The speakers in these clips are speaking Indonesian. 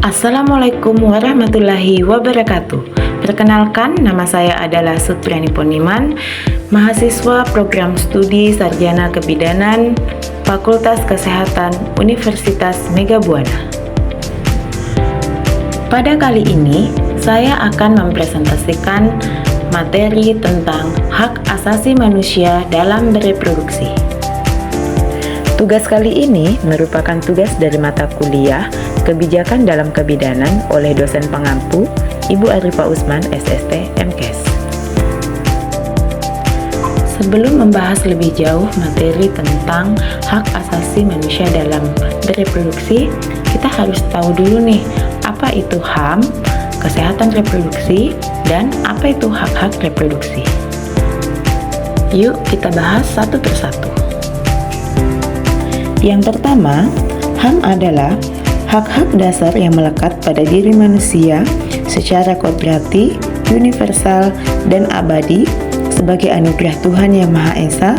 Assalamualaikum warahmatullahi wabarakatuh. Perkenalkan, nama saya adalah Sutriani Poniman, mahasiswa program studi Sarjana Kebidanan Fakultas Kesehatan Universitas Megabuana. Pada kali ini, saya akan mempresentasikan materi tentang hak asasi manusia dalam bereproduksi. Tugas kali ini merupakan tugas dari mata kuliah Kebijakan dalam Kebidanan oleh dosen pengampu Ibu Arifa Usman, SST, MKes. Sebelum membahas lebih jauh materi tentang hak asasi manusia dalam bereproduksi, kita harus tahu dulu nih, apa itu HAM, kesehatan reproduksi, dan apa itu hak-hak reproduksi. Yuk kita bahas satu persatu. Yang pertama, HAM adalah hak-hak dasar yang melekat pada diri manusia secara kodrati, universal, dan abadi sebagai anugerah Tuhan Yang Maha Esa,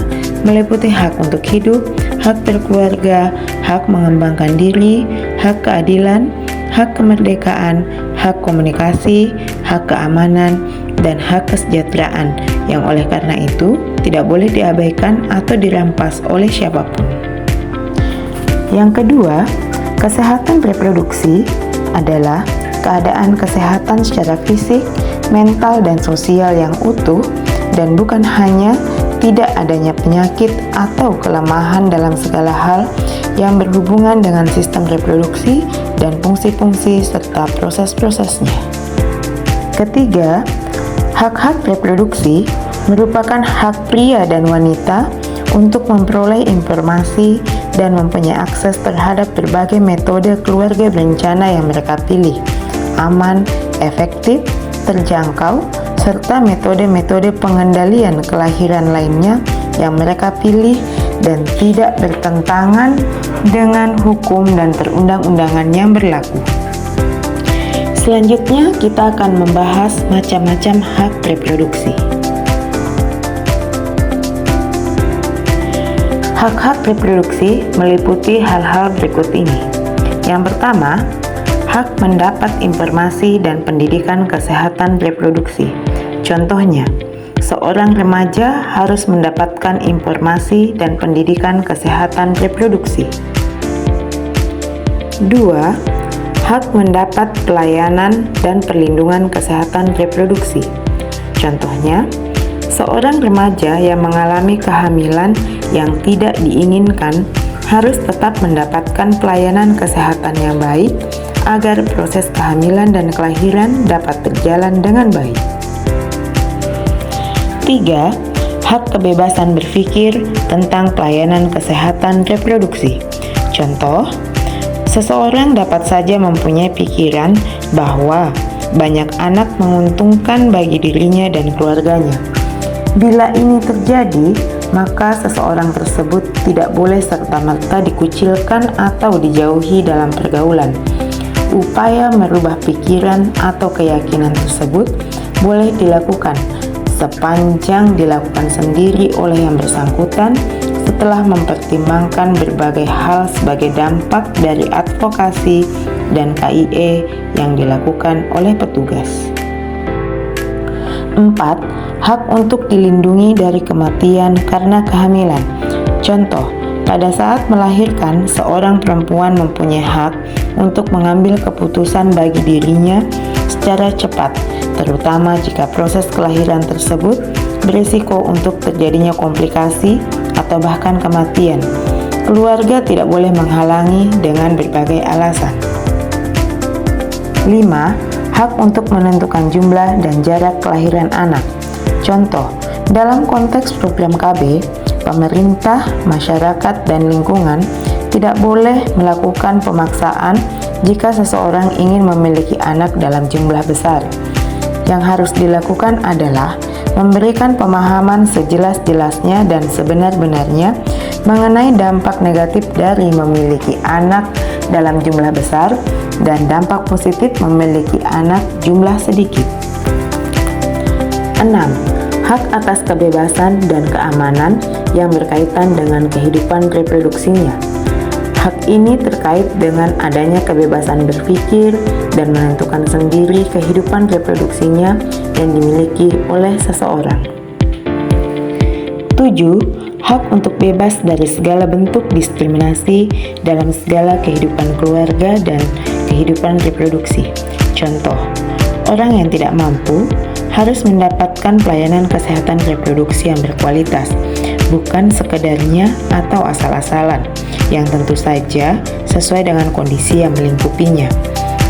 meliputi hak untuk hidup, hak berkeluarga, hak mengembangkan diri, hak keadilan, hak kemerdekaan, hak komunikasi, hak keamanan, dan hak kesejahteraan yang oleh karena itu tidak boleh diabaikan atau dirampas oleh siapapun. Yang kedua, kesehatan reproduksi adalah keadaan kesehatan secara fisik, mental, dan sosial yang utuh dan bukan hanya tidak adanya penyakit atau kelemahan dalam segala hal yang berhubungan dengan sistem reproduksi dan fungsi-fungsi serta proses-prosesnya. Ketiga, hak-hak reproduksi merupakan hak pria dan wanita untuk memperoleh informasi dan mempunyai akses terhadap berbagai metode keluarga berencana yang mereka pilih, aman, efektif, terjangkau, serta metode-metode pengendalian kelahiran lainnya yang mereka pilih dan tidak bertentangan dengan hukum dan perundang-undangan yang berlaku. Selanjutnya, kita akan membahas macam-macam hak reproduksi. Hak-hak reproduksi meliputi hal-hal berikut ini. Yang pertama, hak mendapat informasi dan pendidikan kesehatan reproduksi. Contohnya, seorang remaja harus mendapatkan informasi dan pendidikan kesehatan reproduksi. 2. Hak mendapat pelayanan dan perlindungan kesehatan reproduksi. Contohnya, seorang remaja yang mengalami kehamilan yang tidak diinginkan harus tetap mendapatkan pelayanan kesehatan yang baik agar proses kehamilan dan kelahiran dapat berjalan dengan baik. 3. Hak kebebasan berpikir tentang pelayanan kesehatan reproduksi. Contoh, seseorang dapat saja mempunyai pikiran bahwa banyak anak menguntungkan bagi dirinya dan keluarganya. Bila ini terjadi, maka seseorang tersebut tidak boleh serta-merta dikucilkan atau dijauhi dalam pergaulan. Upaya merubah pikiran atau keyakinan tersebut boleh dilakukan sepanjang dilakukan sendiri oleh yang bersangkutan setelah mempertimbangkan berbagai hal sebagai dampak dari advokasi dan KIE yang dilakukan oleh petugas. 4. Hak untuk dilindungi dari kematian karena kehamilan. Contoh, pada saat melahirkan, seorang perempuan mempunyai hak untuk mengambil keputusan bagi dirinya secara cepat, terutama jika proses kelahiran tersebut berisiko untuk terjadinya komplikasi atau bahkan kematian. Keluarga tidak boleh menghalangi dengan berbagai alasan. 5. Hak untuk menentukan jumlah dan jarak kelahiran anak. Contoh, dalam konteks program KB, pemerintah, masyarakat, dan lingkungan tidak boleh melakukan pemaksaan jika seseorang ingin memiliki anak dalam jumlah besar. Yang harus dilakukan adalah memberikan pemahaman sejelas-jelasnya dan sebenar-benarnya mengenai dampak negatif dari memiliki anak dalam jumlah besar dan dampak positif memiliki anak jumlah sedikit. 6. Hak atas kebebasan dan keamanan yang berkaitan dengan kehidupan reproduksinya. Hak ini terkait dengan adanya kebebasan berpikir dan menentukan sendiri kehidupan reproduksinya yang dimiliki oleh seseorang. 7. Hak untuk bebas dari segala bentuk diskriminasi dalam segala kehidupan keluarga dan kehidupan reproduksi. Contoh, orang yang tidak mampu harus mendapatkan pelayanan kesehatan reproduksi yang berkualitas, bukan sekedarnya atau asal-asalan, yang tentu saja sesuai dengan kondisi yang melingkupinya.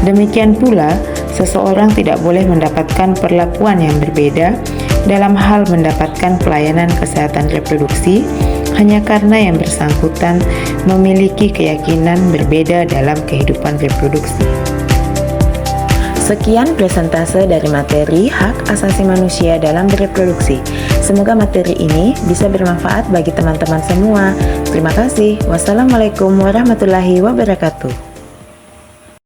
Demikian pula, seseorang tidak boleh mendapatkan perlakuan yang berbeda dalam hal mendapatkan pelayanan kesehatan reproduksi hanya karena yang bersangkutan memiliki keyakinan berbeda dalam kehidupan reproduksi. Sekian presentase dari materi hak asasi manusia dalam bereproduksi. Semoga materi ini bisa bermanfaat bagi teman-teman semua. Terima kasih. Wassalamualaikum warahmatullahi wabarakatuh.